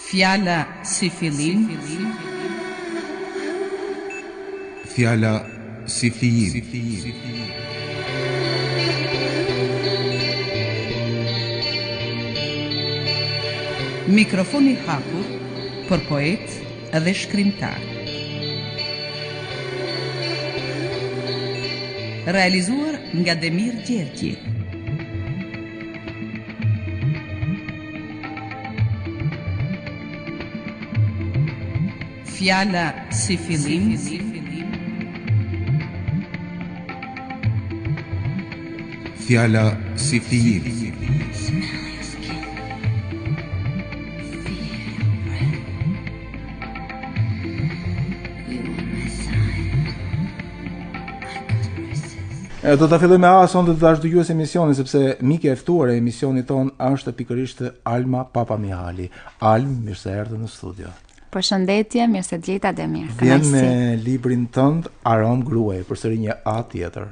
Fjala si fillim. Fjala si fijim. Mikrofoni hapur për poet dhe shkrimtar. Realizuar nga Demir Gjergji. Fjala si fillim. Fjala si fijim. Do ta filloj me sonte të dash dëgjues emisionin sepse mike e ftuar e emisionit ton është pikërisht Alma Papamihali. Alm, mirë se erdhe në studio. Përshëndetje, mirë se gjeta Demir. Vjen me librin tënd Arom Gruaj, përsëri një A tjetër.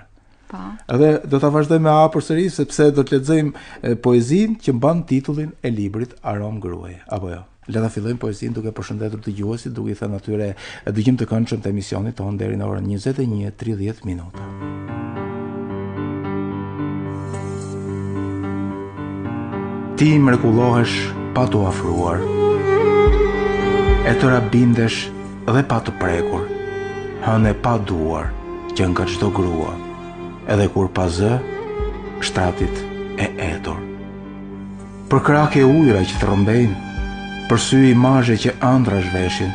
Po. Edhe do ta vazhdoj me A përsëri sepse do të lexojmë poezinë që mban titullin e librit Arom Gruaj, apo jo? Le ta fillojmë poezinë duke përshëndetur dëgjuesit, duke i thënë atyre dëgjim të këndshëm të emisionit ton deri në orën 21:30 minuta. Ti mrekullohesh pa t'u afruar, e tëra bindesh dhe pa të prekur, hënë pa duar që nga çdo grua, edhe kur pa zë, shtratit e etur. Për krake ujra që të rëmbejnë, për sy imazhe që ëndra zhveshin,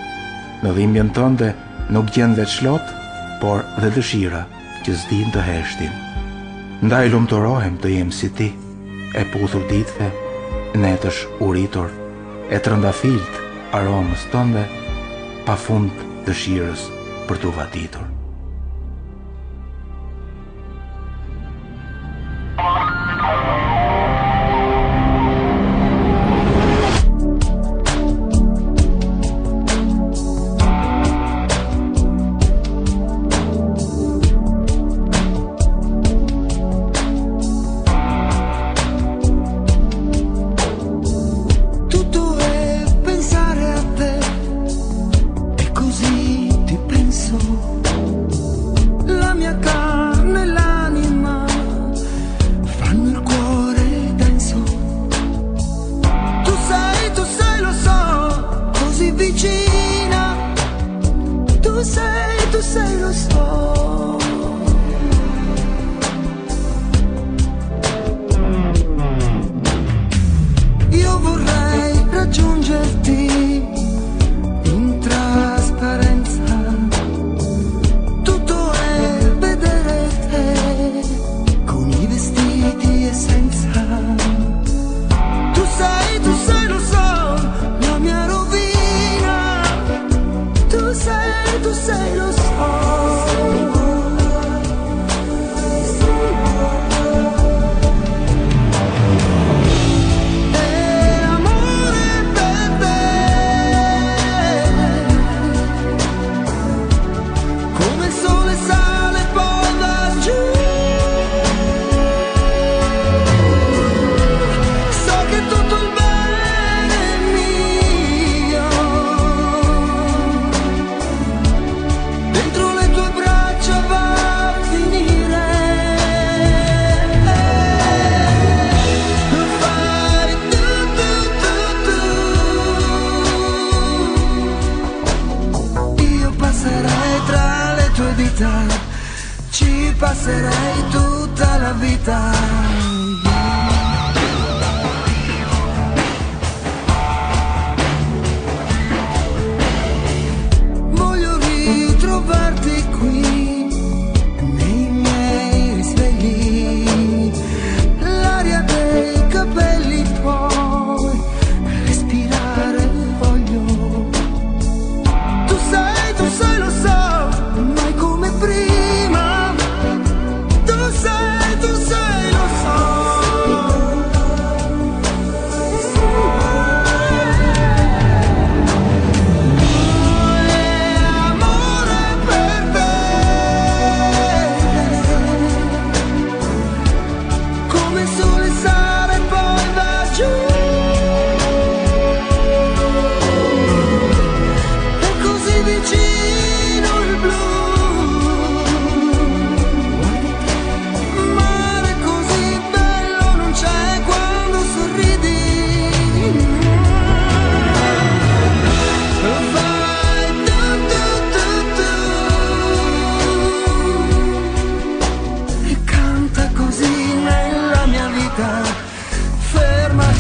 në dhimbjen tënde nuk gjen vetë çlot, por dhe dëshira që s'din të heshtin. Ndaj lumturohem të jem si ti, e puthur ditëve, netësh uritur, e trëndafilt aromës tënde, pa fund dëshirës për t'u vatitur.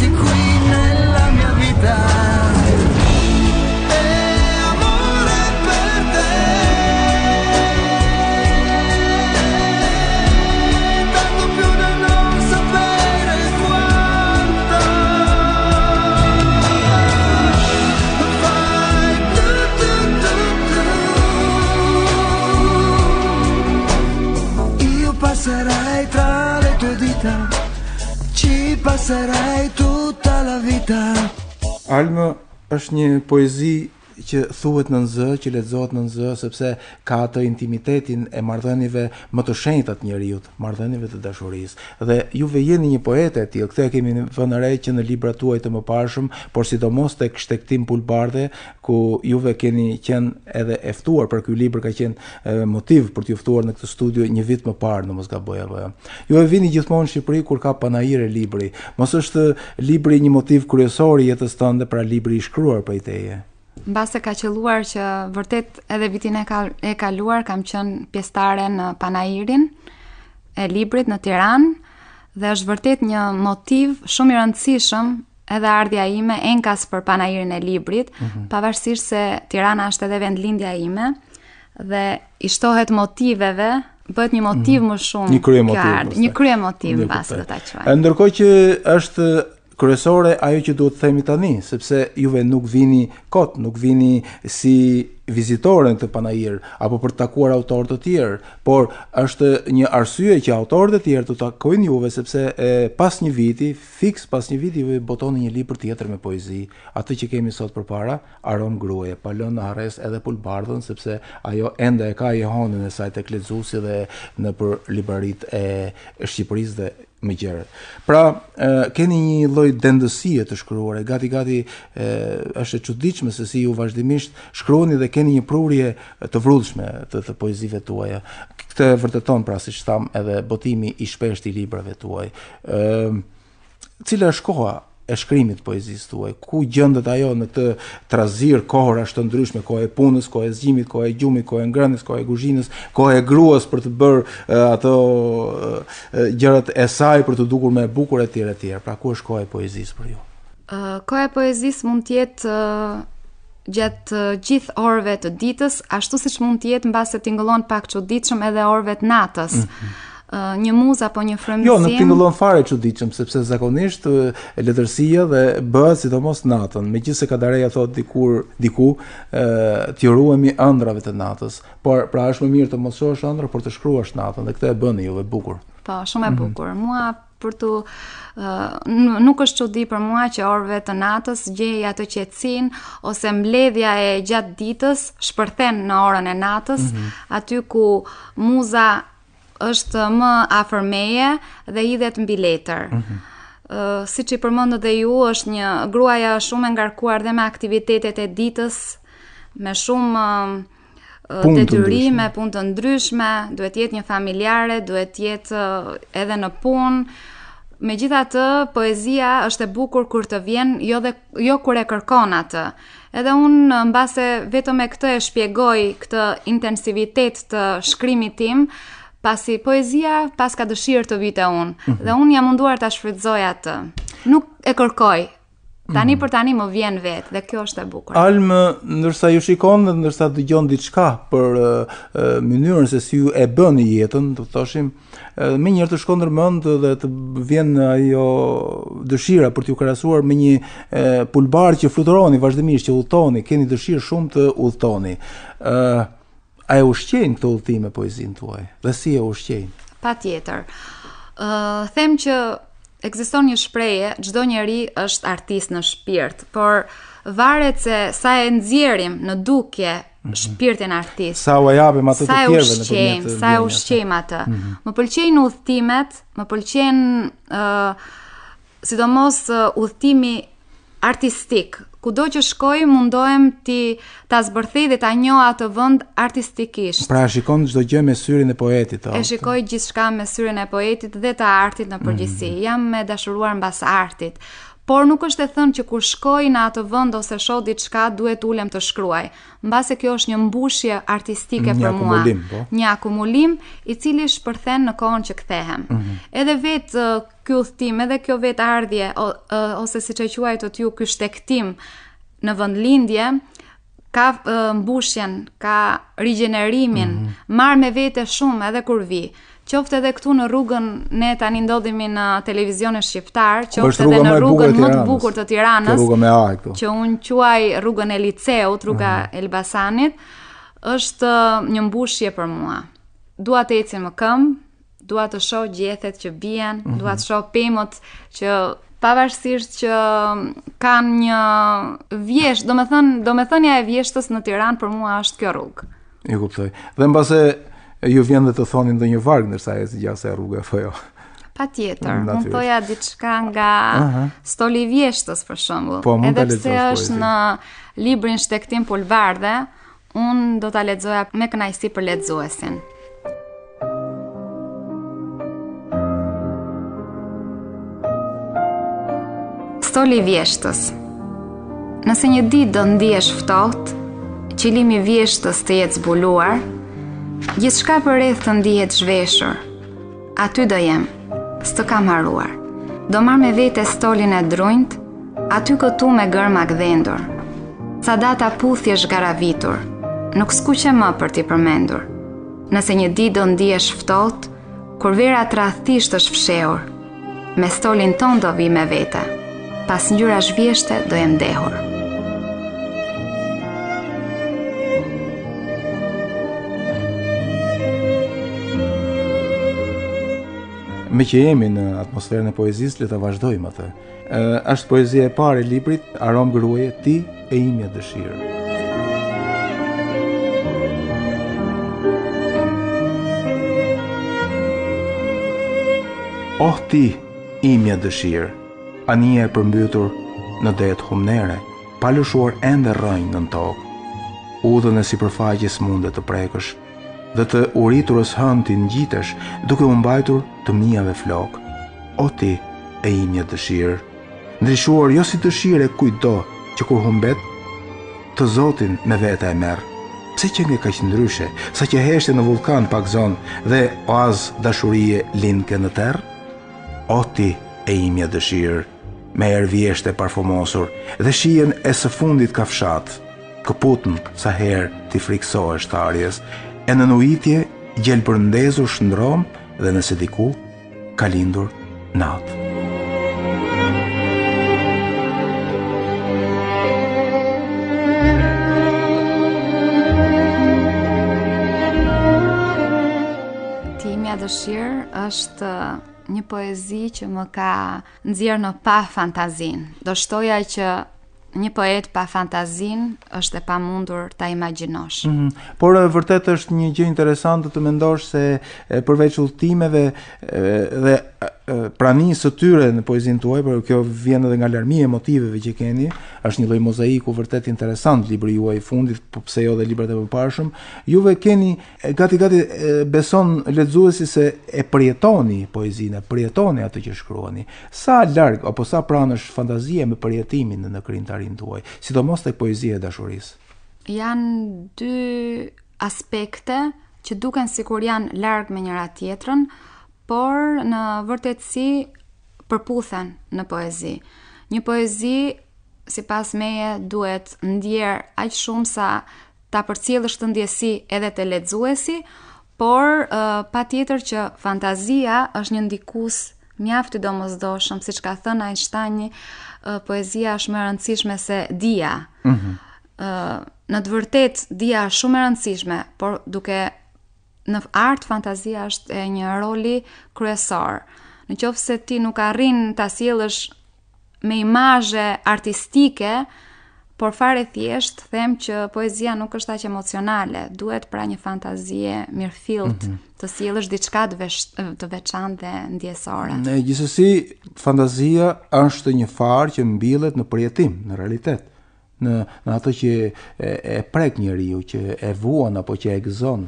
porti qui nella mia vita. E amore per te, tanto più da non sapere quanto. Fai tu. Io passerei tra le tue dita, ci passerei tutta la vita. Alma është një poezi që thuhet në zë, që lexohet në zë, sepse ka atë intimitetin e marrëdhënieve më të shenjta të njerëzit, marrëdhënieve të dashurisë. Dhe juve jeni një poetë e tillë. Këtë e kemi vënë re që në librat tuaj të mëparshëm, por sidomos tek Shtektim Pulbardhe, ku juve keni qenë edhe e ftuar për ky libër, ka qenë motiv për t'ju ftuar në këtë studio një vit më parë, në mos gaboj apo jo. Juve vini gjithmonë në Shqipëri kur ka panajire libri. Mos është libri një motiv kryesor i jetës tënde, pra libri i shkruar prej teje? Mbase ka qelluar që vërtet edhe vitin e kaluar kam qenë pjesëtare në panairin e librit në Tiranë dhe është vërtet një motiv shumë i rëndësishëm edhe ardhja ime enkas për panairin e librit, pavarësisht se Tirana është edhe vendlindja ime dhe i shtohet motiveve, bëhet një motiv më shumë një kryemotiv. Një kryemotiv mbase do ta quaj. Ndërkohë që është kryesore ajo që duhet të themi tani, sepse juve nuk vini kot, nuk vini si vizitore në këtë panajir, apo për të takuar autorë të tjerë, por është një arsye që autorët e tjerë të takojnë juve, sepse pas një viti, fiks pas një viti, juve botoni një libër tjetër me poezi, atë që kemi sot përpara, Arom gruaje, pa lënë në harres edhe Pulbardhën, sepse ajo ende e ka jehonin e saj tek lexuesi dhe në për librarit e Shqipërisë dhe më gjërë. Pra, keni një lloj dendësie të shkruar, gati është e çuditshme se si ju vazhdimisht shkruani dhe keni një prurje të vrudhshme të poezive tuaja. Këtë vërteton, pra, siç tham, edhe botimi i shpeshtë i librave tuaj. Cila është koha e shkrimit të poezisë tuaj? Ku gjendet ajo në këtë trazir kohërash të ndryshme, kohë e punës, kohë e zgjimit, kohë e gjumit, kohë e ngrënies, kohë e kuzhinës, kohë e gruas për të bërë ato gjërat e saj për të dukur më e bukur etj. Pra ku është koha e poezisë për ju? Koha e poezisë mund të jetë gjatë gjithë orëve të ditës, ashtu siç mund të jetë mbase tingëllon pak çuditshëm edhe orëve të natës. Një muzë apo një frymëzim. Jo, nuk tingëllon fare çuditshëm, sepse zakonisht letërsia dhe bëhet sidomos natën. Megjithëse Kadareja thot diku t'i ruhemi ëndrave të natës, por pra është më mirë të mos shohësh ëndra, por të shkruash natën, dhe këtë e bëni juve bukur. Po, shumë e bukur. Mua për të nuk është çudi për mua që orëve të natës gjej atë qetësinë ose mbledhja e gjatë ditës shpërthen në orën e natës, aty ku muza është më afër meje dhe hidhet mbi letër. Siç i përmendët dhe ju, është një gruaja shumë e ngarkuar dhe me aktivitetet e ditës, me shumë detyrime, punë të ndryshme, duhet jetë një familjare, duhet jetë edhe në punë. Megjithatë, poezia është e bukur kur të vjen, jo kur e kërkon atë. Edhe unë mbase vetëm me këtë e shpjegoj këtë intensivitet të shkrimit tim, pasi poezia pas ka dëshirë të vite unë, dhe unë jam munduar ta shfrytëzoj atë. Nuk e kërkoj. Tani për tani më vjen vetë, dhe kjo është e bukur. Almë, ndërsa ju shikon dhe ndërsa dëgjon diçka për mënyrën se si ju e bëni jetën, të thoshim, me njërë të shkon ndërmend dhe të vjen ajo dëshira për t'ju krahasuar me një pulbar që fluturoni vazhdimisht, që udhtoni, keni dëshirë shumë të udhtoni. A e ushqejnë këto udhtime poezinë tuaj? Dhe si e ushqejnë? Patjetër. Them që ekziston një shprehje, çdo njeri është artist në shpirt, por varet se sa e nxjerrim në dukje shpirtin artist. Sa u japim atë të tjerëve nëpërmjet. Sa e ushqejmë atë. Më pëlqejnë udhtimet, më pëlqejnë sidomos udhtimi artistik. Kudo që shkoj, mundohem ta zbërthej dhe ta njoh atë vend artistikisht. Pra shikon çdo gjë me syrin e poetit. E shikoj gjithçka me syrin e poetit dhe të artit në përgjithësi. Jam me dashuruar mbas artit. Por nuk është e thënë që kur shkoj në atë vend ose shoh diçka duhet ulem të shkruaj. Mbase kjo është një mbushje artistike për mua. Një akumulim i cili shpërthen në kohën që kthehem. Edhe vetë ky udhtim, edhe kjo vetë ardhje ose siç e quajtot ju ky shtektim në vendlindje ka mbushjen, ka rigjenerimin, marr me vete shumë edhe kur vi. Qoftë edhe këtu në rrugën, ne tani ndodhemi në televizionin shqiptar, qoftë edhe në rrugën më të bukur të Tiranës, rruga me aj këtu, që unë quaj rrugën e Liceut, rruga Elbasanit, është një mbushje për mua. Dua të ecim më këmbë, dua të shoh gjethet që bien, dua të shoh pemët që pavarësisht që kanë një vjesht, domethënia e vjeshtës në Tiranë për mua është kjo rrugë. E kuptoj. Dhe mbase ju vjen dhe të thoni ndonjë varg ndërsa ecë gjatë e rrugës apo jo? Patjetër, mund thoja diçka nga Stoli i Vjeshtës për shembull. Po, edhe pse është në librin Shtektim Pulvardhe, unë do ta lexoja me kënaqësi për lexuesin. Stoli i Vjeshtës. Nëse një ditë do ndihesh ftohtë, qilimi i vjeshtës të jetë zbuluar, gjithçka përreth të ndihet zhveshur. Aty do jem, s'të kam haruar. Do marr me vete stolin e drunjt, aty këtu me gërma gdhendur. Ca data puthjesh garavitur, nuk skuqe më për t'i përmendur. Nëse një ditë do ndihesh ftohtë, kur vera tradhtisht është fshehur, me stolin ton do vi me vete. Pas ngjyrash vjeshte do jem dehur. Me që jemi në atmosferën e poezisë, le ta vazhdojmë atë. Është poezia e parë e librit Arom gruaje, ti e imja dëshirë. Oh ti, imja dëshirë, anija e përmbytur në det humnere, pa lëshuar ende rrënjë në tokë. Udhën e sipërfaqes mundet të prekësh, dhe të uriturës hënë ti ngjitesh, duke u mbajtur të mijave flok. O ti, e imja dëshirë, ndryshuar jo si dëshire kujtdo që kur humbet, të Zotin me vete e merr. Pse që nga kaq ndryshe, sa që heshte në vulkan pak zonë dhe oaz dashurie lindke në terr? O ti, e imja dëshirë, me erë vjeshte parfumosur dhe shijen e së fundit kafshat, këputën sa herë ti friksohesh tarjes, e në nuitje gjel përndezur shndrom dhe nëse diku ka lindur natë. Ti imja dëshirë është një poezi që më ka nxjerrë në pa fantazin. Do shtoja që një poet pa fantazin është e pamundur ta imagjinosh. Por vërtet është një gjë interesante të mendosh se përveç udhëtimeve dhe pranisë së tyre në poezinë tuaj, por kjo vjen edhe nga larmia e motiveve që keni, është një lloj mozaiku vërtet interesant libri juaj i fundit, po pse jo dhe librat e përparshëm. Juve keni gati beson lexuesi se e përjetoni poezinë, përjetoni atë që shkruani. Sa larg apo sa pranë është fantazia me përjetimin në krijimtarinë tuaj, sidomos tek poezia e dashurisë? Janë dy aspekte që duken sikur janë larg me njëra tjetrën, por në vërtetësi përputhen në poezi. Një poezi, sipas meje, duhet ndjer aq shumë sa ta përcjellësh të ndjesi edhe te lexuesi, por patjetër që fantazia është një ndikues mjaft i domosdoshëm, siç ka thënë Einsteini, poezia është më e rëndësishme se dia. Në të vërtetë dia është shumë e rëndësishme, por duke në art fantazia është e një roli kryesor. Në qoftë se ti nuk arrin ta sjellësh me imazhe artistike, por fare thjesht them që poezia nuk është aq emocionale, duhet pra një fantazie mirëfillt të sjellësh diçka të veçantë dhe ndjesore. Gjithsesi, fantazia është një farë që mbillet në përjetim, në realitet. Në ato që e prek njeriu, që e vuan apo që e gëzon.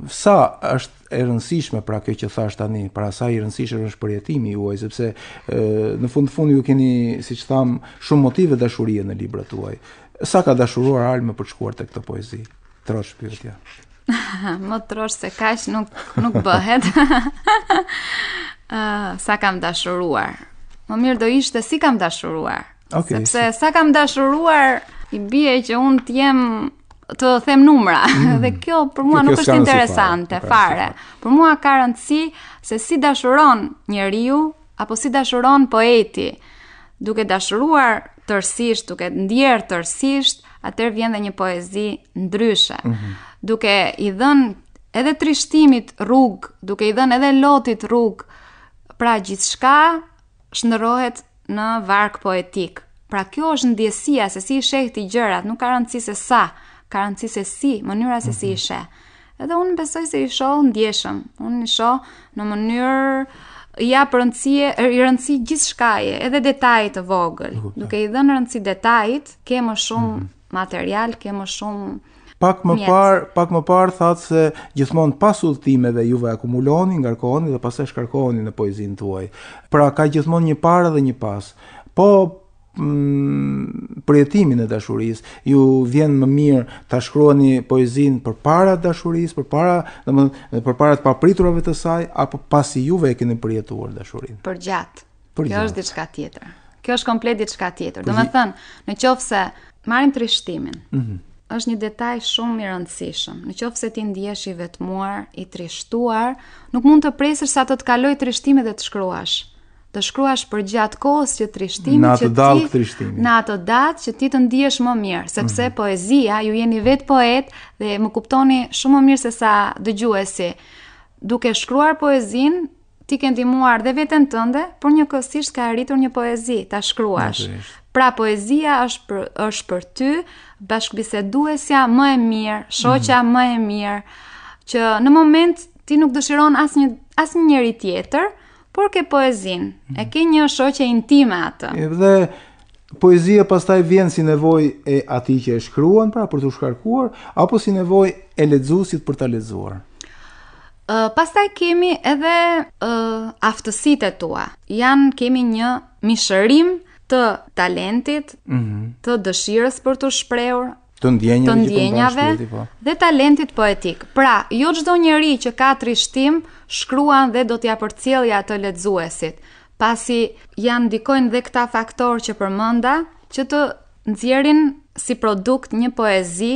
Sa është e rëndësishme pra kjo që thash tani, pra sa i rëndësishëm është përjetimi juaj, sepse në fund ju keni, siç tham, shumë motive dashurie në librat tuaj. Sa ka dashuruar Alma për të shkuar tek këtë poezi? Trosh pyetja. Më trosh se kaq nuk bëhet. Sa kam dashuruar. Më mirë do ishte si kam dashuruar. Okej, Sepse sa kam dashuruar i bie që unë të them numra. Dhe kjo për mua Kjo nuk s'ka është rëndësi interesante fare. Për mua ka rëndësi se si dashuron njeriu apo si dashuron poeti. Duke dashuruar tërësisht, duke ndjerë tërësisht, atëherë vjen dhe një poezi ndryshe. Duke i dhënë edhe trishtimit rrugë, duke i dhënë edhe lotit rrugë, pra gjithçka shndërrohet në varg poetik. Pra kjo është ndjesia se si i sheh ti gjërat, nuk ka rëndësi se sa, ka rëndësi se si, mënyra se si i sheh. Edhe unë besoj se i shoh ndjeshëm, unë i shoh në mënyrë ja rëndësi gjithçkaje, edhe detajit të vogël. Duke i dhënë rëndësi detajit, ke më shumë material, ke më shumë Pak më parë thatë se gjithmonë pas udhëtimeve juve akumuloni, ngarkoni dhe pastaj shkarkoni në poezinë tuaj. Pra ka gjithmonë një parë dhe një pas. Po përjetimin e dashurisë, ju vjen më mirë ta shkruani poezinë përpara dashurisë, përpara të papriturave të saj, apo pasi juve e keni përjetuar dashurinë? Përgjatë. Kjo është diçka tjetër. Kjo është komplet diçka tjetër. Domethënë, nëse marrim trishtimin. Është një detaj shumë i rëndësishëm. Nëse ti ndihesh i vetmuar, i trishtuar, nuk mund të presësh sa të kaloj trishtimi dhe të shkruash. Të shkruash për gjatë kohës që trishtimi në atë datë trishtimi. Në atë datë që ti të ndihesh më mirë, sepse poezia, ju jeni vetë poet dhe më kuptoni shumë më mirë se sa dëgjuesi. Duke shkruar poezinë, ti ke ndihmuar dhe veten tënde, por njëkohësisht ka arritur një poezi ta shkruash. Pra poezia është për ty bashkëbiseduesja më e mirë, shoqja më e mirë, që në moment ti nuk dëshiron asnjë njeri tjetër, por ke poezinë. E ke një shoqe intime atë. Dhe poezia pastaj vjen si nevojë e atij që e shkruan, pra për të shkarkuar, apo si nevojë e lexuesit për ta lexuar. Pastaj kemi edhe aftësitë tua. Kemi një mishërim të talentit, të dëshirës për të shprehur, të ndjenjave dhe talentit poetik. Pra, jo çdo njeri që ka trishtim shkruan dhe do t'ja përcjellja atë lexuesit, pasi ndikojnë dhe këta faktorë që përmenda, që të nxjerrin si produkt një poezi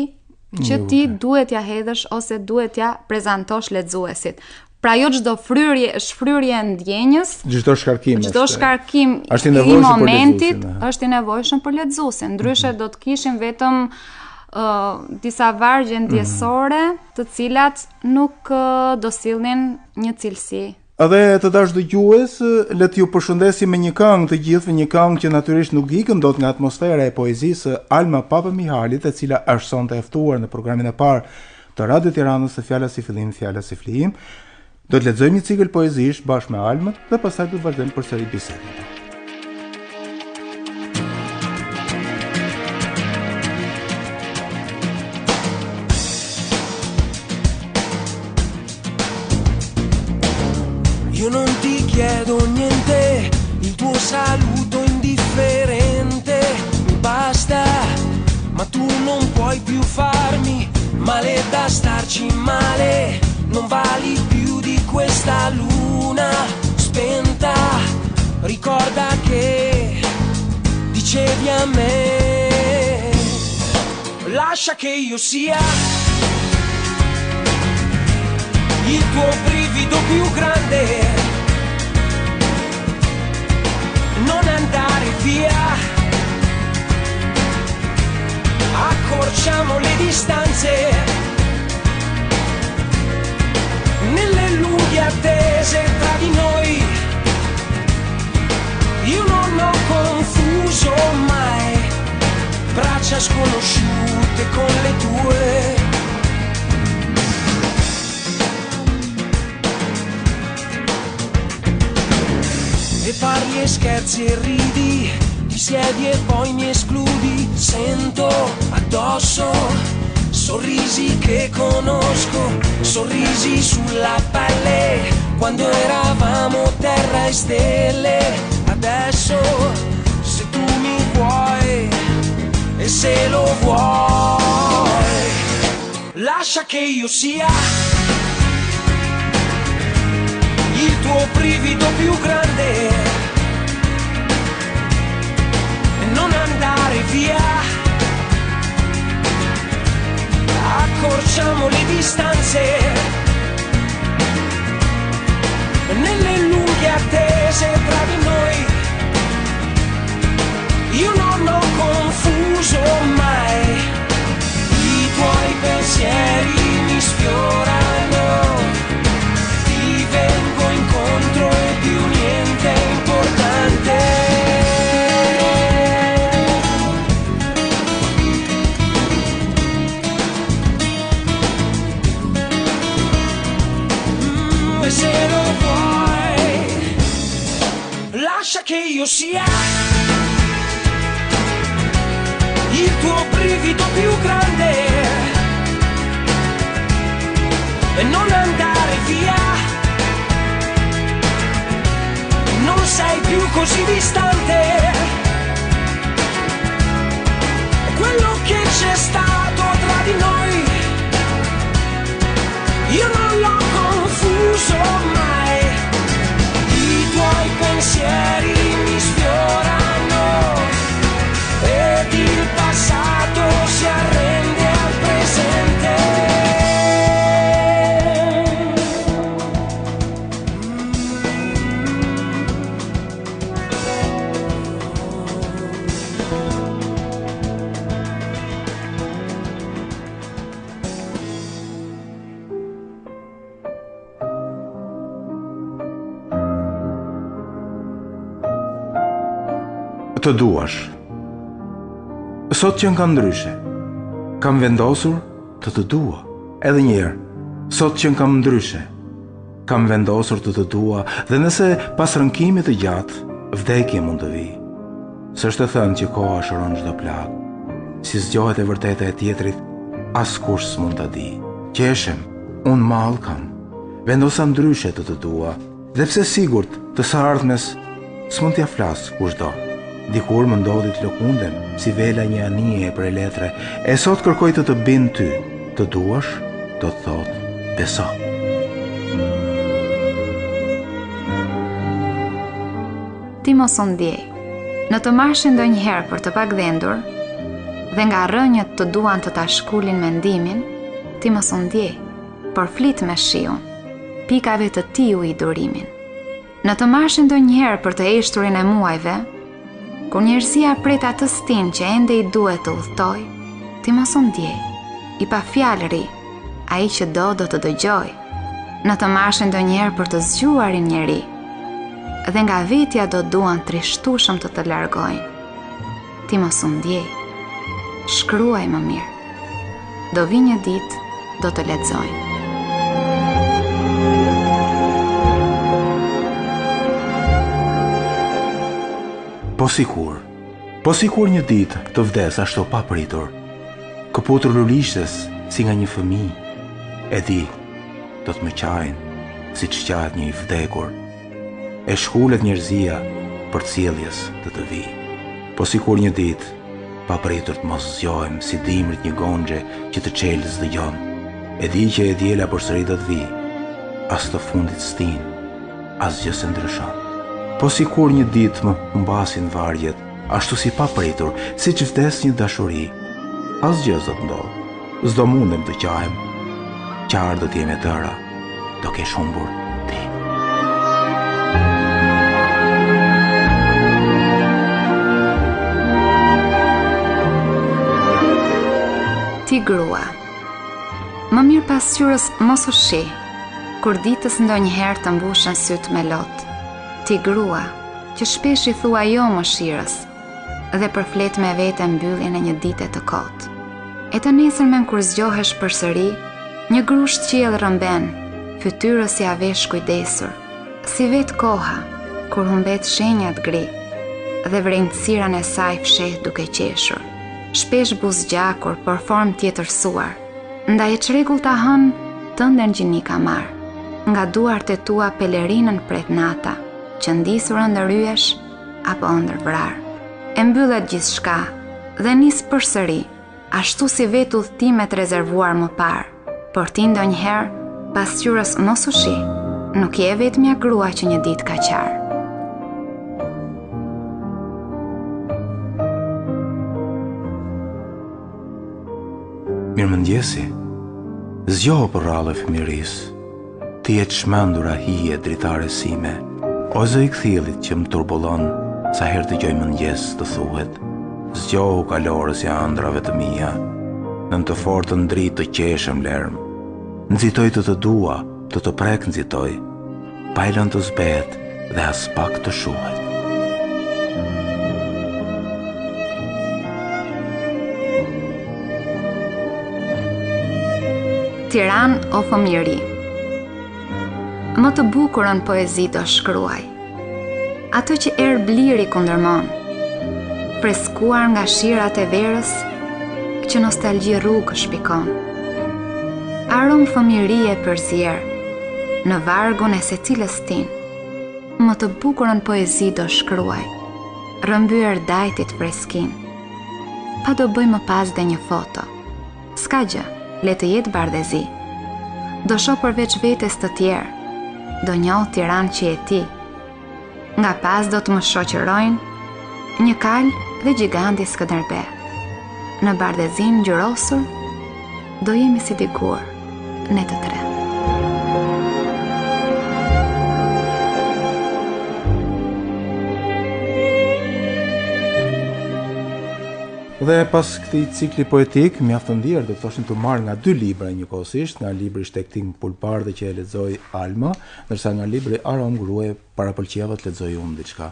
që ti duhet ja hedhësh ose duhet ja prezantosh lexuesit. Pra jo çdo fryrje është fryrje e ndjenjës, çdo shkarkim i momentit është i nevojshëm për lexuesin. Ndryshe do të kishim vetëm disa vargje ndjesore, të cilat nuk do sillnin një cilësi. Edhe të dash dëgjues, le t'ju përshëndesim me një këngë të gjithëve, një këngë që natyrisht nuk ikën dot nga atmosfera e poezisë Alma Papamihalit, e cila është sonte e ftuar në programin e parë të Radio Tiranës së Fjala si fillim, Fjala si flijim. Do të lexojmë një cikël poezish bashkë me Almën dhe pastaj do të vazhdojmë përsëri bisedën. Io non ti chiedo niente, il tuo saluto indifferente mi basta, ma tu non puoi più farmi male da starci male, non vali più di questa luna spenta, ricorda che dicevi a me, lascia che io sia il tuo brivido più grande, non andare via, accorciamo le distanze, nelle lunghe attese tra di noi, io non ho confuso mai, braccia sconosciute con le tue. E parli e scherzi e ridi, ti siedi e poi mi escludi, sento addosso sorrisi che conosco, sorrisi sulla pelle, quando eravamo terra e stelle, adesso se tu mi vuoi e se lo vuoi, lascia lascia che io sia il tuo brivido più grande e non andare via. Accorciamo le distanze nelle lunghe attese tra di noi. Io non ho confuso mai, i tuoi pensieri mi sfiorano, ti vengo incontro e più niente è importante. E se lo vuoi, lascia che io sia il tuo brivido più grande e non andare via. Non sei più così distante. Quello che c'è stato tra di noi io non l'ho confuso mai. I tuoi pensieri mi sfiorano ed il passato si arrende al presente. Të duash. Sot që kam ndryshe, kam vendosur të dua. Edhe njerë, sot që kam ndryshe, kam vendosur të dua, dhe nëse pas rënkimit të gjatë, vdekje mund të vi. S'është të thënë që koha shëron çdo plagë, si zgjohet e vërteta e tjetrit, askush s'mund ta di. Qeshem, unë mall kam, vendosa ndryshe të dua, dhe pse sigurt të së ardhmes s'mund t'ja flas kushdo. Dikur më ndodhi të lëkundem, si vela një anije për e letre, e sot kërkoj të bind ty, të duash, do të thot, beso. Ti mos u ndjej. Në të marrësh ndonjëherë për të pagdhendur dhe nga rrënjët të duan të ta shkullin mendimin, ti mos u ndjej, por flit me shiun, pikave të tiu i durimin. Në të marrësh ndonjëherë për të eshturin e muajve, kur njerëzia pret atë stin që ende i duhet të udhtoj, ti mos u ndjej, i pa fjalëri, ai që do të dëgjoj. Në të marrësh ndonjëherë për të zgjuarin njeri, dhe nga vetja do duan trishtueshëm të largojnë. Ti mos u ndjej, shkruaj më mirë, do vi një ditë do të lexojnë. Po sikur një ditë të vdes ashtu pa pritur, këputur lulishtes si nga një fëmijë, e di, do të më qajnë, si që qahet një i vdekur, e shkullet njerëzia për ciljes të vi. Po sikur një ditë, pa pritur të mos zgjohem si dimrit një gonxhe që të çelës dëgjon, e di që e diela përsëri do të vi, as të fundit stin, as gjë se ndryshon. Po sikur një ditë më humbasin varjet, ashtu si pa pritur, si që vdes një dashuri, as gjë do të ndodh, s'do mundem të qahem, qarë do t'jem e tëra, do kesh humbur ti. Ti grua, më mirë pasqyrës mos u shi, kur ditës ndonjëherë të mbushën syt me lot. Ti grua, që shpesh i thua jo mëshirës, dhe përflet me vete mbylljen e një dite të kotë. E të nesërmen kur zgjohesh përsëri, një grusht qiell rëmben, fytyrës ja vesh kujdesur, si vet koha, kur humbet shenjat gri, dhe vrenjtësiran e saj fsheh duke qeshur. Shpesh buzgjakur për formë tjetërsuar, ndaj e çrregull ta hën, tënden gjini ka marr, nga duart e tua pelerinën pret nata, që ndisur ndër ryesh apo ndër vrar. E mbyllet gjithçka dhe nis përsëri, ashtu si vetë udhëtimet rezervuar më parë, Por ti ndonjëherë, pasqyrës mos u shi, nuk je vetmja grua që një ditë ka qarë. Mirëmëngjesi, zgjohu për rrallë e fëmiris, ti e çmendura hije dritare sime, o zë i kthillit që më turbullon, sa herë të gjoj mëngjes të thuhet, zgjohu kalorës ja andrave të mia, në të fortën dritë të qeshëm lërm, nxitoj të dua, të prek nxitoj, pa i lënë të zbet dhe as pak të shuhet. Tiranë o fëmijëri. Më të bukurën poezi do shkruaj, ato që erë bliri kundërmon, freskuar nga shirat e verës që nostalgji rrugë shpikon. Arum fëmijërie përzier në vargun e secilës tin, më të bukurën poezi do shkruaj, rrëmbyer dajtit freskin. Pa do bëj më pas dhe një foto, s'ka gjë, le të jetë bardhezi. Do shoh përveç vetes të tjerë, do njoh Tiranë që e ti. Nga pas do të më shoqërojnë një kal dhe gjiganti Skënderbe. Në bardhezin ngjyrosur, do jemi si dikur, ne të tre. Dhe pas këtij cikli poetik, mjaft të ndier, do të thoshin të marr nga dy libra njëkohësisht, nga libri Shtektim Pulpardhe që e lexoi Alma, ndërsa nga libri Arom Gruaje parapëlqeva të lexoj unë diçka.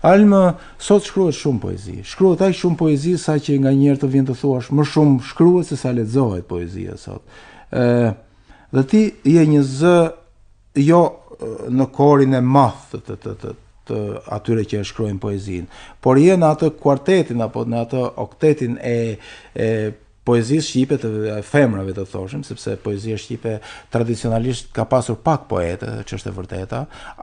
Alma, sot shkruhet shumë poezi. Shkruhet aq shumë poezi sa që nganjëherë të vjen të thuash më shumë shkruhet se sa lexohet poezia sot. Dhe ti je një zë jo në korin e madh të atyre që e shkruajnë poezinë, por je në atë kuartetin apo në atë oktetin e poezisë shqipe të femrave të thoshim, sepse poezia shqipe tradicionalisht ka pasur pak poete, që është e vërteta,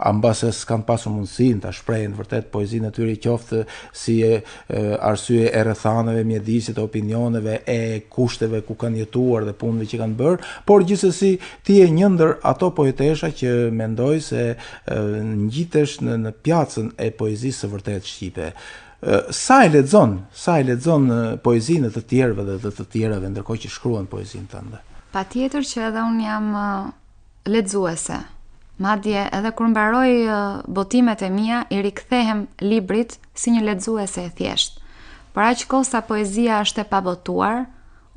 ambase s'kan pasur mundësinë ta shprehin vërtet poezinë e tyre qoftë si arsye e rrethanave, mjedisit, opinioneve, e kushteve ku kanë jetuar dhe punëve që kanë bërë, por gjithsesi ti je një ndër ato poetesha që mendoj se ngjitesh në pjacën e poezisë së vërtet shqipe. Sa e lexon poezinë të tjerëve dhe të tjerave ndërkohë që shkruan poezinë tënde? Patjetër që edhe unë jam lexuese. Madje edhe kur mbaroj botimet e mia, i rikthehem librit si një lexuese e thjeshtë. Por aq kohë sa poezia është e pabotuar,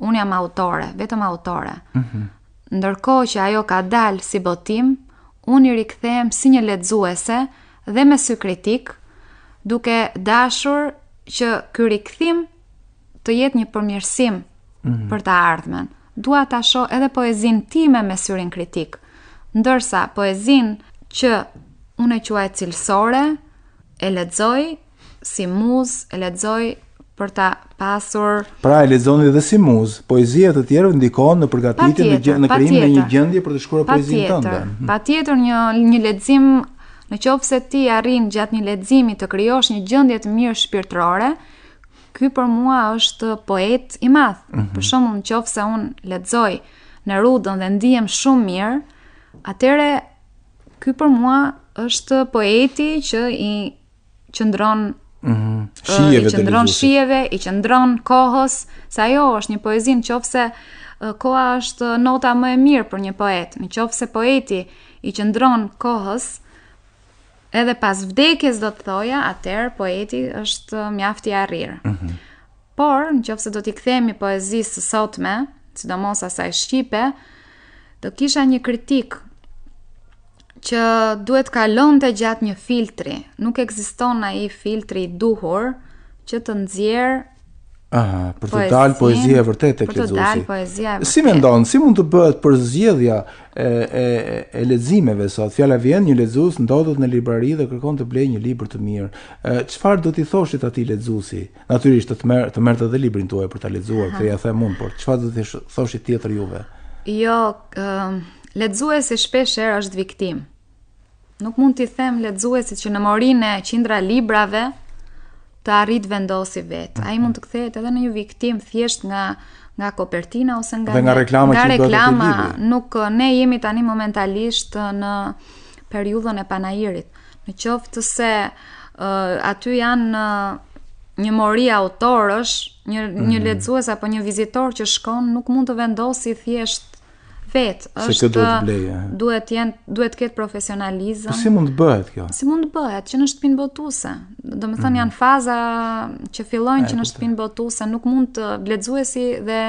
unë jam autore, vetëm autore. Ndërkohë që ajo ka dalë si botim, unë i rikthehem si një lexuese dhe me sy kritik, duke dashur që ky rikthim të jetë një përmirësim për të ardhmen. Dua ta shoh edhe poezinë time me syrin kritik, ndërsa poezinë që unë e quaj cilësore, e lexoj si muzë, e lexoj për ta pasur. Pra e lexoni edhe si muzë. Poezia të tjerëve ndikon në përgatitjen në krijimin e një gjendje për të shkruar poezinë tënde. Patjetër një lexim. Në qoftë se ti arrin gjatë një leximi të krijosh një gjendje të mirë shpirtërore, ky për mua është poet i madh. Për shembull, në qoftë se unë lexoj Nerudën dhe ndihem shumë mirë, atëre ky për mua është poeti që i qëndron shijeve, i qëndron kohës, se ajo është një poezi në qoftë se koha është nota më e mirë për një poet. Në qoftë se poeti i qëndron kohës, edhe pas vdekjes do të thoja, atëherë poeti është mjaft i arrirë. Por, nëse do t'i kthehemi poezisë së sotme, sidomos asaj shqipe, do kisha një kritik që duhet kalonte gjatë një filtri. Nuk ekziston ai filtri i duhur që të nxjerr për të dalë poezia e vërtetë tek lexuesi. Si mendon, si mund të bëhet përzgjedhja e leximeve sot? Fjala vjen, një lexues ndodhet në librari dhe kërkon të blejë një libër të mirë. Çfarë do t'i thoshit atij lexuesi? Natyrisht të merrte edhe librin tuaj për ta lexuar, këtë ja them unë, por çfarë do t'i thoshit tjetër juve? Jo, lexuesi shpeshherë është viktim. Nuk mund t'i them lexuesit që në morinë e qindra librave të arrit vendosi vetë. Ai mund të kthehet edhe në një viktim thjesht nga nga kopertina ose nga Dhe nga reklama që bëhet te libri. Nuk ne jemi tani momentalisht në periudhën e panajirit. Në qoftë se aty janë një mori autorësh, një lexues apo një vizitor që shkon nuk mund të vendosi thjesht vetë. Se këtë duhet duhet ketë profesionalizëm. Po si mund të bëhet kjo? Si mund të bëhet? Që në shtëpinë botuese. Domethënë janë faza që fillojnë që në shtëpinë botuese, nuk mund të lexuesi dhe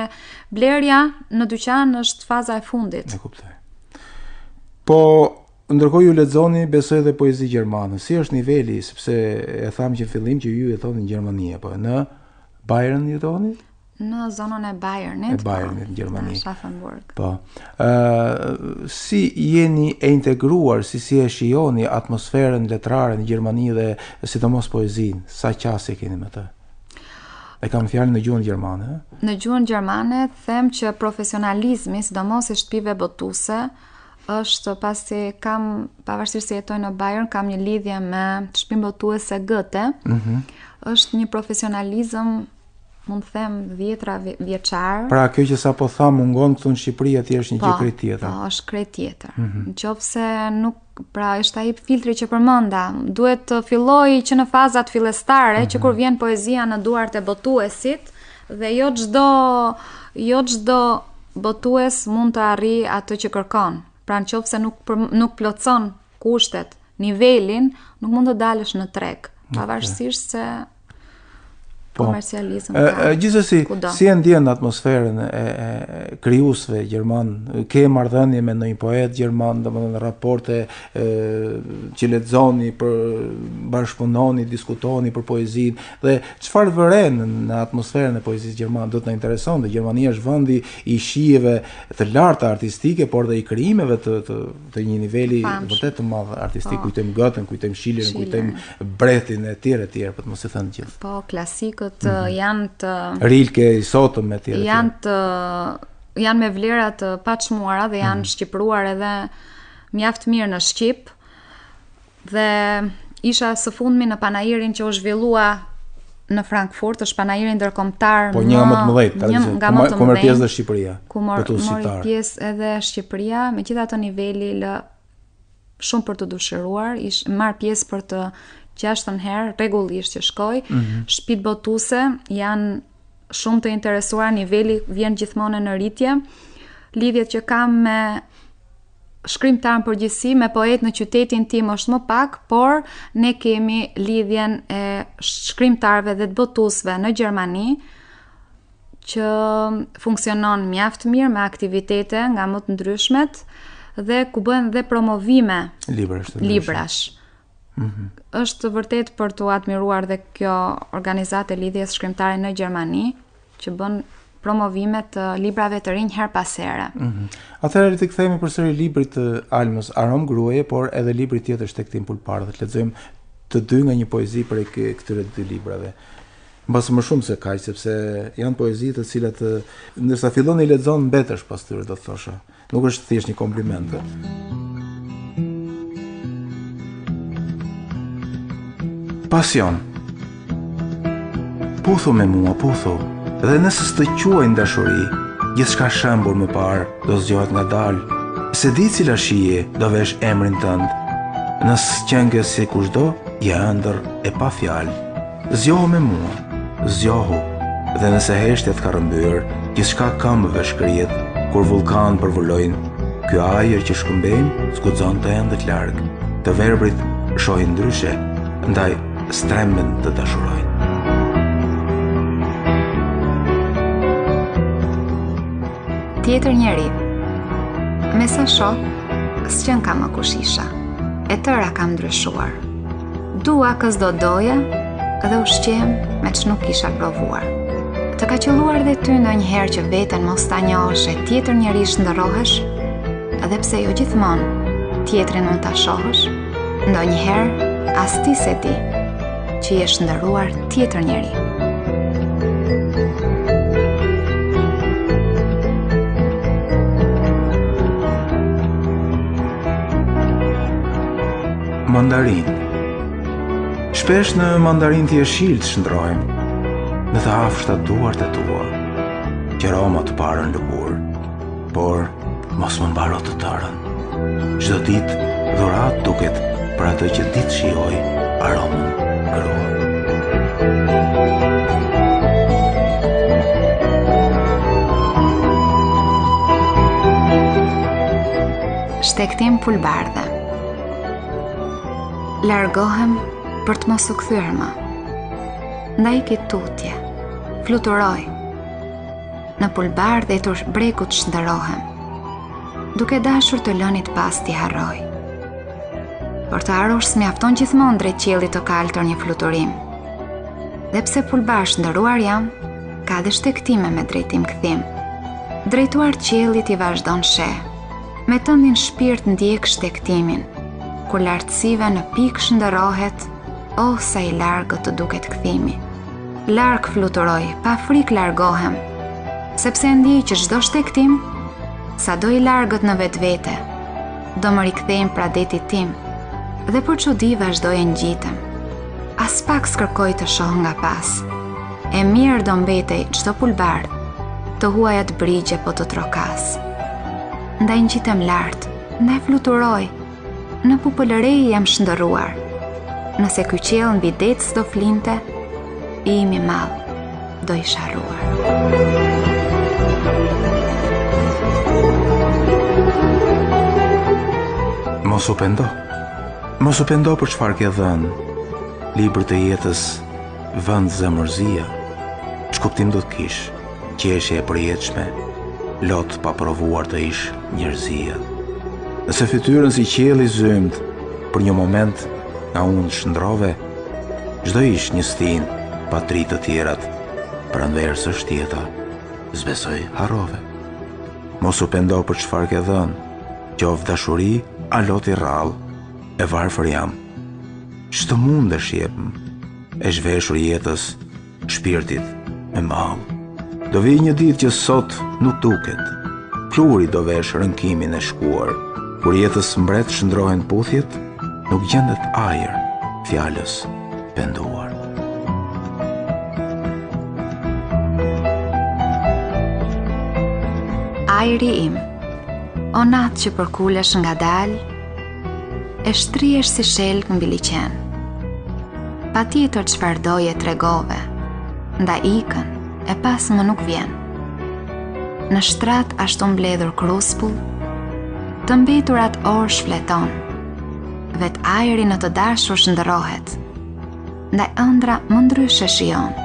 blerja në dyqan është faza e fundit. E kuptoj. Po ndërkohë ju lexoni besoj dhe poezi gjermane. Si është niveli, sepse e tham që në fillim që ju e thoni në Gjermani apo në Bayern ju thoni? Në zonën e Bayernit. E Bayernit në Gjermani. Në Schaffenburg. Po. Si jeni e integruar, si e shijoni atmosferën letrare në Gjermani dhe sidomos poezinë? Sa qasje keni me të? E kam fjalën në gjuhën gjermane. Në gjuhën gjermane them që profesionalizmi, sidomos i shtëpive botuese, është pasi kam, pavarësisht se jetoj në Bayern, kam një lidhje me shtëpinë botuese Goethe. Është një profesionalizëm, mund të them, dhjetra vjeçar. Pra kjo që sapo tham mungon këtu në Shqipëri, atje është një gjë krejt tjetër. Po, është krejt tjetër. Nëse nuk, pra është ai filtri që përmenda, duhet të filloj që në fazat fillestare, që kur vjen poezia në duart e botuesit, dhe jo çdo botues mund të arrijë atë që kërkon. Pra nëse nuk plotson kushtet, nivelin, nuk mund të dalësh në treg, pavarësisht se komercializëm. Gjithsesi, si e ndjen atmosferën e krijuesve gjerman? Ke marrëdhënie me ndonjë poet gjerman, domethënë raporte që lexoni, bashkëpunoni, diskutoni për poezinë dhe çfarë vëren në atmosferën e poezisë gjermane? Do të na intereson, dhe Gjermania është vendi i shijeve të larta artistike, por dhe i krijimeve të një niveli vërtet të madh artistik. Kujtojmë Goethen, kujtojmë Schillerin, kujtojmë Brechtin e tjerë, për të mos i thënë gjithë. Po, klasikët janë të Rilke, Sotëm me tjerë. Janë me vlera të paçmuara dhe janë shqipruar edhe mjaft mirë në shqip. Dhe isha së fundmi në panajirin që u zhvillua në Frankfurt, është panajiri ndërkombëtar. Po një nga më të mëdhenj, ku merr pjesë dhe Shqipëria. Ku mori pjesë edhe Shqipëria, megjithatë niveli shumë për të dëshiruar, marr pjesë për të 6 herë rregullisht që shkoj. Shtëpitë botuese janë shumë të interesuar, niveli vjen gjithmonë në rritje. Lidhjet që kam me shkrimtar në përgjithësi, me poet në qytetin tim është më pak, por ne kemi lidhjen e shkrimtarëve dhe të botuesve në Gjermani që funksionon mjaft mirë me aktivitete nga më të ndryshmet dhe ku bëhen dhe promovime librash. Është vërtet për të admiruar dhe kjo organizatë e lidhjes shkrimtare në Gjermani që bën promovime të librave të rinj her pas here. Atëherë të kthehemi përsëri librit të Almës Arom Gruaje, por edhe libri tjetër Shtektim Pulpar, dhe të lexojmë të dy nga një poezi prej këtyre dy librave. Mbas më shumë se kaq, sepse janë poezi të cilat ndërsa fillon i lexon mbetesh pas tyre, do të thosha. Nuk është thjesht një kompliment. Pasion. Puthu me mua, puthu, dhe nëse s'të quajnë dashuri, gjithçka shëmbur më parë do zgjohet ngadalë. Se di cila shije do vesh emrin tënd. Nëse qengës si kushdo, je ëndër e pa fjalë. Zgjohu me mua, zgjohu, dhe nëse heshtjet ka rrëmbyer, gjithçka këmbëve shkrihet kur vulkan përvullojnë. Ky ajër që shkëmbejmë zguxon të endët larg. Të verbrit shohin ndryshe, ndaj stremben të dashurojnë. Tjetër njeri. Me sa shoh, s'qen ka më kush isha. E tëra kam ndryshuar. Dua kësdo doja dhe ushqem me që nuk isha provuar. Të ka qelluar dhe ty ndonjëherë që veten mos ta njohësh e tjetër njerish ndërrohesh, edhe pse jo gjithmonë tjetrin mund ta shohësh, ndonjëherë as ti se di që jesh ndëruar tjetër njeri. Mandarin. Shpesh në mandarin të jeshil të shndrojmë, në të afshta duart e tua. qeroma të parën lëkur, por mos më mbaro të tërën. Çdo ditë dhurat duket për atë që ditë shijoj aromën grua. Shtektim pulbardhe. Largohem për të mos u kthyer më. Ndaj ki tutje, fluturoj. Në pulbardhe e të brekut shndërohem, duke dashur të lënit pas t'i harroj. Por të harrosh s'mjafton gjithmonë drejt qiellit të kaltër një fluturim. Dhe pse pulbar shndëruar jam, ka dhe shtektime me drejtim kthim. Drejtuar qiellit i vazhdon sheh. Me tëndin shpirt ndjek shtektimin, kur lartësive në pikë shndërohet, oh sa i largët të duket kthimi. Larg fluturoj, pa frik largohem, sepse ndjej që çdo shtektim, sa do i largët në vetvete, do më rikthejmë pra detit tim, dhe për çudi vazhdoj e ngjitem. As pak s'kërkoj të shoh nga pas. E mirë do mbetej çdo pulbard, të huajat brigje po të trokas. Ndaj ngjitem lart, ndaj fluturoj, në pupëlërej jam shndëruar. Nëse ky qiell mbi det s'do flinte, i imi mall do i sharruar. Mos u pendo për çfarë ke dhënë. Libër të jetës, vend zemërzia. Ç'kuptim do të kish? Qeshje e përjetshme, lot pa provuar të ish njerëzia. Nëse fytyrën si qielli zymt, për një moment nga unë shndrove, çdo ish një stin pa tri të tjerat, pranverë së shtjeta, zbesoj harrove. Mos u pendo për çfarë ke dhënë, qof dashuri, a lot i rrallë, e varfër jam. Ç'të mundesh jepëm, e zhveshur jetës, shpirtit me mall. Do vi një ditë që sot nuk duket, pluri do vesh rënkimin e shkuar, kur jetës mbret shndrohen puthjet, nuk gjendet ajër fjalës penduar. Ajri im, o natë që përkulesh nga dal, e shtrihesh si shelk mbi liqen. Pa tjetër çfarë doje tregove, nda ikën e pas më nuk vjen. Në shtrat ashtu mbledhur kruspull, të mbeturat orë shfleton, vet ajri në të dashur shndërrohet, ndaj ëndra më ndryshe shijon.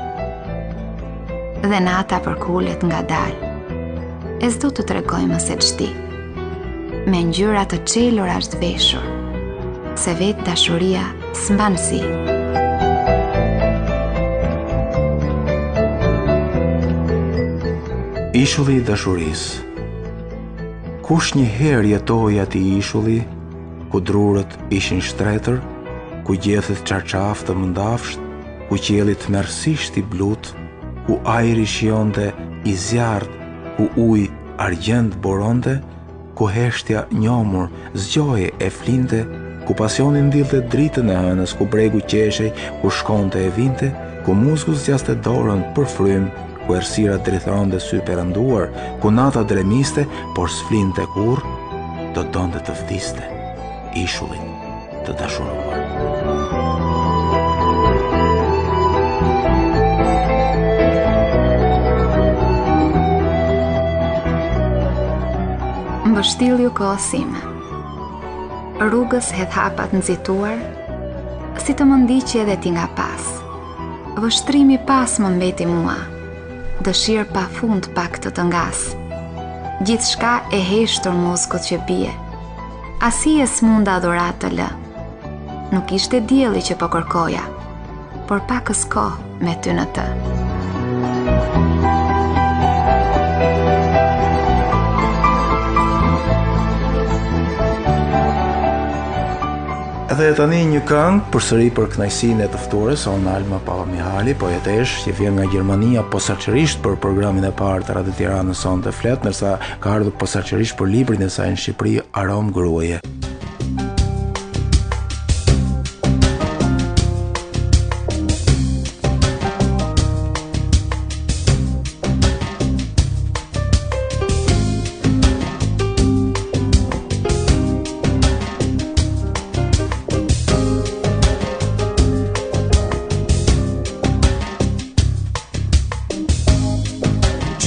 Dhe nata përkulet nga dal, e s'do të tregoj më se ç'di. Me ngjyra të çelura është veshur, se vetë dashuria s'mban si. Ishulli i dashurisë. Kush një herë jetoi atij ishulli, ku drurët ishin shtretër, ku gjethet çarçaf të mëndafsht, ku qielli tmerrsisht i blut, ku ajri shijonte i zjarrt, ku ujë argjend boronte, ku heshtja njomur zgjohej e flinte, ku pasioni ndillte dritën e hënës, ku bregu qeshej, ku shkonte e vinte, ku muzgu zgjaste dorën për frym, ku errësira drithronte sy perënduar, ku nata dremiste, por s'flinte kurr, do donte të vdiste ishullin të dashuruar. Mbështillju kohësime. Rrugës hedh hapat nxituar, si të më ndiqi edhe ti nga pas. Vështrimi pas më mbeti mua, dëshirë pa fund pak të ngas. Gjithçka e heshtur muskut që bie. Asi e s'munda dhurat të lë. Nuk ishte dielli që po kërkoja, por pakës kohë me ty në të. Edhe tani një këngë përsëri për kënaqësinë e të ftuarës, Son Alma Papa Mihali, poetesh që vjen nga Gjermania posaçërisht për programin e parë të Radio Tiranës Sonte Flet, ndërsa ka ardhur posaçërisht për librin e saj në Shqipëri, Aromë gruaje.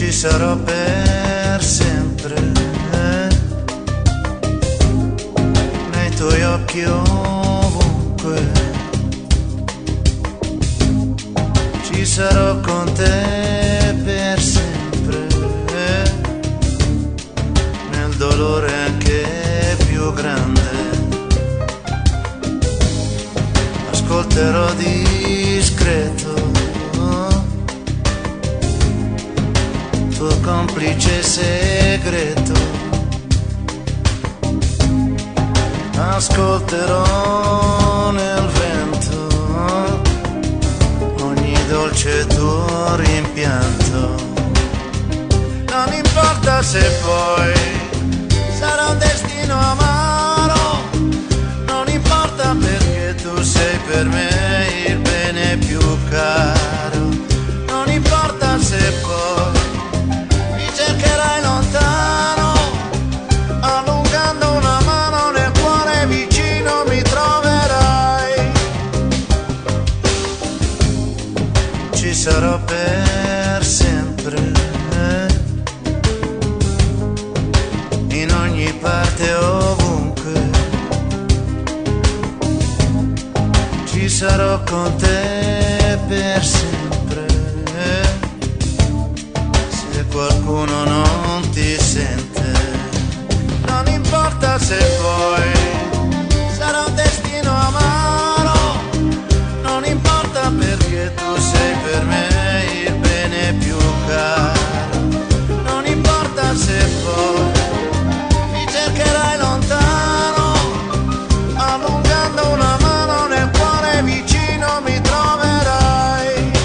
ci sarò per sempre, nei tuoi occhi ovunque, ci sarò con te per sempre, nel dolore anche più grande, ascolterò discreto tuo complice segreto, ascolterò nel vento ogni dolce tuo rimpianto. Non importa se poi sarà un destino amaro, non importa perché tu sei per me il bene più caro, non importa se poi cercherai lontano, allungando una mano nel cuore vicino mi troverai. Ci sarò per sempre, in ogni parte ovunque, ci sarò con te per sempre. Qualcuno non ti sente, non importa se poi sarà un destino amaro, non importa perché tu sei per me il bene più caro, non importa se poi mi cercherai lontano, allungando una mano nel cuore vicino mi troverai.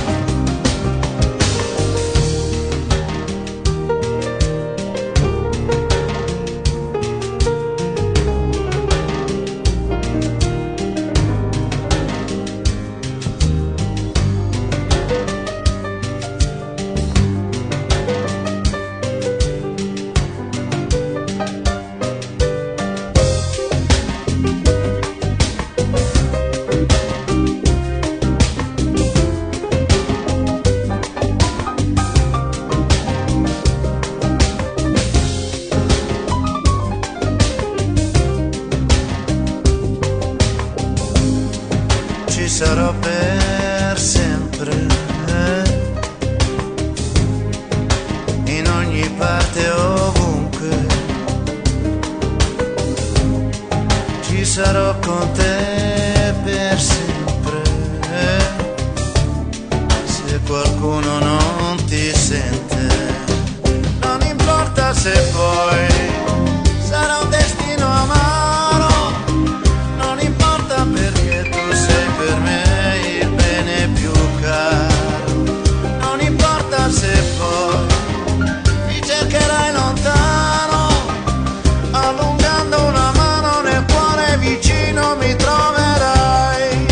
Ci sarò per sempre, in ogni parte ovunque, ci sarò con te per sempre, se qualcuno non ti sente, non importa se poi sarà un destino amaro, non importa perché tu sei per me il bene più caro, non importa se poi mi cercherai lontano, allungando una mano nel cuore vicino mi troverai.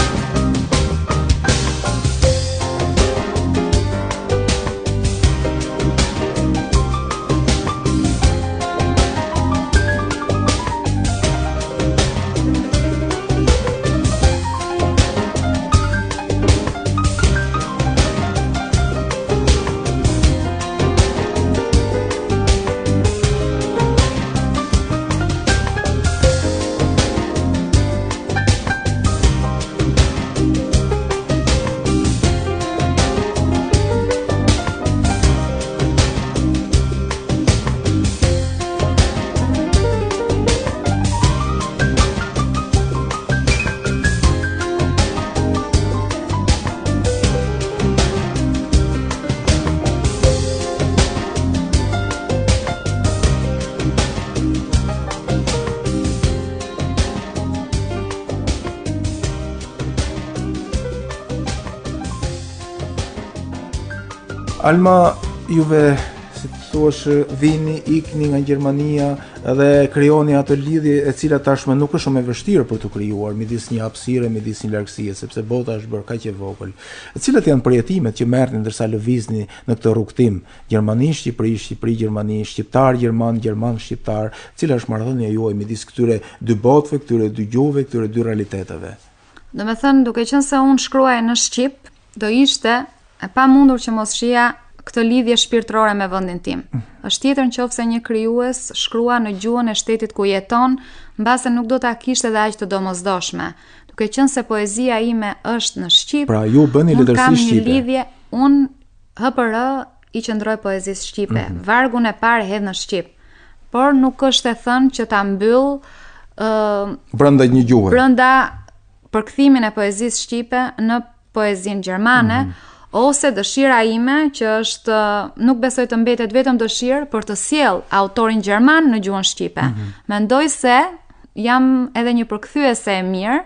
Alma, juve si thuash vini, ikni nga Gjermania dhe krijoni atë lidhje e cila tashmë nuk është shumë e vështirë për të krijuar midis një hapësire, midis një largësie, sepse bota është bërë kaq e vogël. Cilat janë përjetimet që merrni ndërsa lëvizni në këtë rrugtim? Gjermani, Shqipëri, Shqipëri, Gjermani, shqiptar, gjerman, gjerman, shqiptar. Cila është marrëdhënia juaj midis këtyre dy botëve, këtyre dy gjuhëve, këtyre dy realiteteve? Domethënë, duke qenë se unë shkruaj në shqip, do ishte e pamundur që mos shija këtë lidhje shpirtërore me vendin tim. Është tjetër nëse një krijues shkrua në gjuhën e shtetit ku jeton, mbase nuk do ta kishte edhe aq të domosdoshme. Duke qenë se poezia ime është në shqip. Pra ju bëni letërsi kam një shqipe. lidhje, unë HPR i qëndroj poezisë shqipe. Vargun e parë hedh në shqip. Por nuk është e thënë që ta mbyll brenda një gjuhe. Brenda përkthimin e poezisë shqipe në poezinë gjermane, ose dëshira ime që është, nuk besoj të mbetet vetëm dëshirë për të sjell autorin gjerman në gjuhën shqipe. Mendoj se jam edhe një përkthyese e mirë,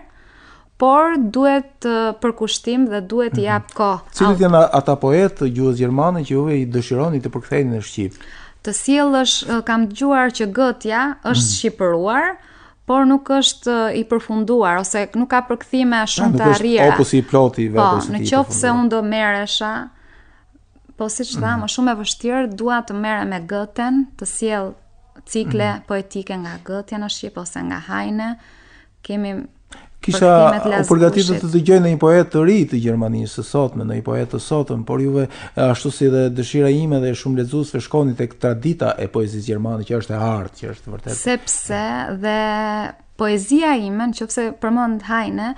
por duhet përkushtim dhe duhet i jap kohë. Cilit janë ata poetë të gjuhës gjermane që juve i dëshironi të përktheni në shqip? Të sjellësh, kam dëgjuar që Gëtja është shqipëruar, por nuk është i përfunduar ose nuk ka përkthime shumë të arriera. Nuk është opusi i ploti vetë ose në qoftë se unë do merresha, po siç tha, më shumë e vështirë, dua të merrem me Gëten, të sjell cikle poetike nga Gëtja në shqip ose nga Heine. Kemi Kisha u përgatitur të dëgjoj në një poet të ri të Gjermanisë së sotme, në një poet të sotëm, por juve ashtu si dhe dëshira ime dhe shumë lexuesve shkoni tek tradita e poezisë gjermane që është e hartë, që është vërtet. Sepse dhe poezia ime, nëse përmend Heine,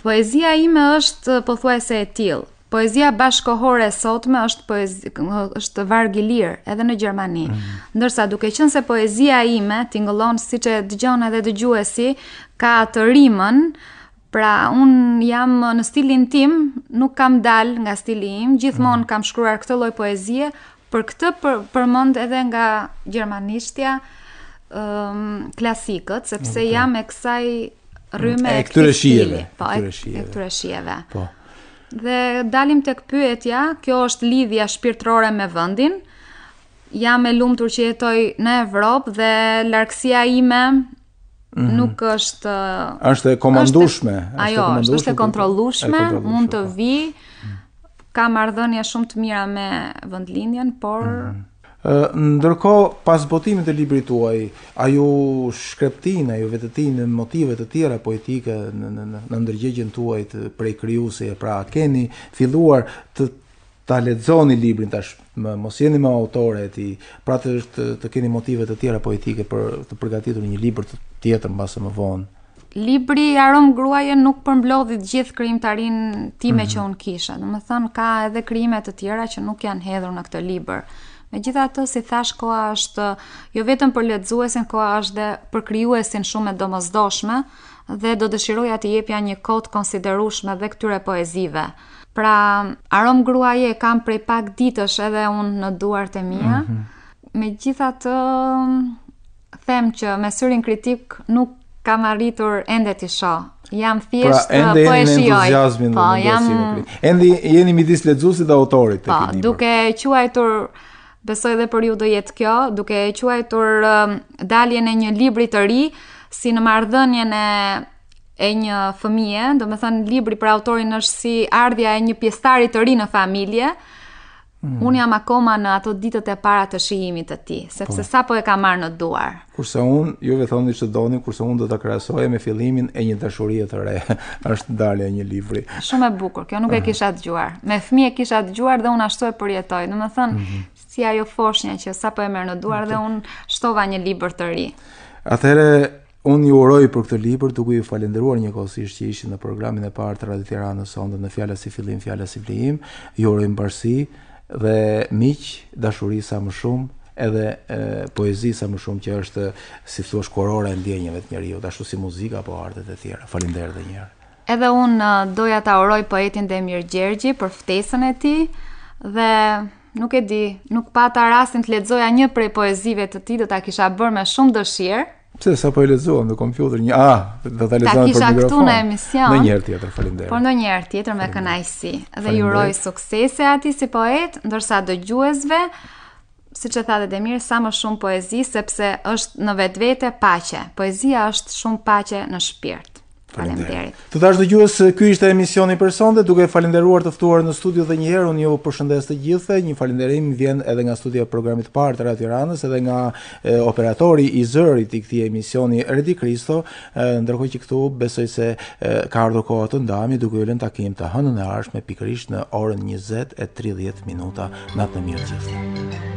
poezia ime është pothuajse e tillë. Poezia bashkohore e sotme është varg i lirë edhe në Gjermani. Ndërsa duke qenë se poezia ime tingëllon, siç e dëgjon edhe dëgjuesi, ka të rimën, pra unë jam në stilin tim, nuk kam dal nga stili im, gjithmonë kam shkruar këtë lloj poezie, për këtë përmend edhe nga gjermanishtja klasikët, sepse jam e kësaj rryme e këtyre stili. Po, e këtyre shijeve. Po. Dhe dalim tek pyetja, kjo është lidhja shpirtërore me vendin. Jam e lumtur që jetoj në Evropë dhe largësia ime nuk është është e komandueshme. Ajo, është e kontrollueshme, mund të vi. Ka marrëdhënie shumë të mira me vendlindjen, por ndërkohë pas botimit të librit tuaj, a ju shkreptin, a ju vetëtin motive të tjera poetike në ndërgjegjen tuaj të prej krijuesi, pra keni filluar ta lexoni librin tash, mos jeni më autore e tij, pra të keni motive të tjera poetike për të përgatitur një libër tjetër mbase më vonë? Libri Arom gruaje nuk përmblodhi të gjithë krijimtarinë time që unë kisha. Domethënë ka edhe krijime të tjera që nuk janë hedhur në këtë libër. Megjithatë, si thash, koha është jo vetëm për lexuesin, koha është dhe për krijuesin shumë e domosdoshme dhe do dëshiroja të jepja një kohë të konsiderueshme dhe këtyre poezive. Pra, Arom gruaje kam prej pak ditësh edhe unë në duart e mia. Megjithatë, them që me syrin kritik nuk kam arritur ende t'i shoh. Jam thjesht po e shijoj. Po, ende jeni midis lexuesit dhe autorit të këtij libri. Duke quajtur, besoj dhe për ju do jetë kjo, duke quajtur daljen e një libri të ri si në marrëdhënien e një fëmije, do me thënë libri për autorin është si ardhja e një pjesëtari të ri në familje. Unë jam akoma në ato ditët e para të shijimit të tij, sepse sapo e kam marrë në duar. Kurse unë, juve thoni që doni, kurse unë do ta krahasoja me fillimin e një dashurie të re. Është dalja e një libri. Shumë e bukur, kjo nuk e kisha dëgjuar. Me fëmijë kisha dëgjuar dhe unë ashtu e përjetoj. Domethënë, si ajo foshnja që sapo e merr në duar dhe unë shtova një libër të ri. Atëherë unë ju uroj për këtë libër, duke ju falendëruar njëkohësisht që ishin në programin e parë të Radio Tiranës sonde në Fjala si fillim, Fjala si vlijim. Ju uroj mbarësi dhe miq, dashuri sa më shumë, edhe poezi sa më shumë, që është, si thua, kurora e ndjenjave të njeriut, ashtu si muzika apo artet e tjera. Faleminderit edhe një herë. Edhe unë doja ta uroj poetin Demir Gjergji për ftesën e tij dhe nuk e di, nuk pata rastin të lexoja një prej poezive të tij, do ta kisha bërë me shumë dëshirë. Pse sa po e lexuam në kompjuter do ta lexoj për mikrofon. Ta kisha këtu në emision. Ndonjëherë tjetër, faleminderit. Por ndonjëherë tjetër me kënaqësi. Dhe ju uroj suksese atij si poet, ndërsa dëgjuesve, siç e tha dhe Demir, sa më shumë poezi, sepse është në vetvete paqe. Poezia është shumë paqe në shpirt. Faleminderit. Të dashur dëgjues, ky ishte emisioni për sonte, duke falendëruar të ftuar në studio dhe një herë, unë ju përshëndes të gjithë. Një falënderim vjen edhe nga studia e programit të parë të Radio Tiranës, edhe nga operatori i zërit i këtij emisioni Redi Kristo, ndërkohë që këtu besoj se ka ardhur koha të ndahemi duke u lënë takim të hënën e ardhshme pikërisht në orën 20:30. Natë të mirë gjithë.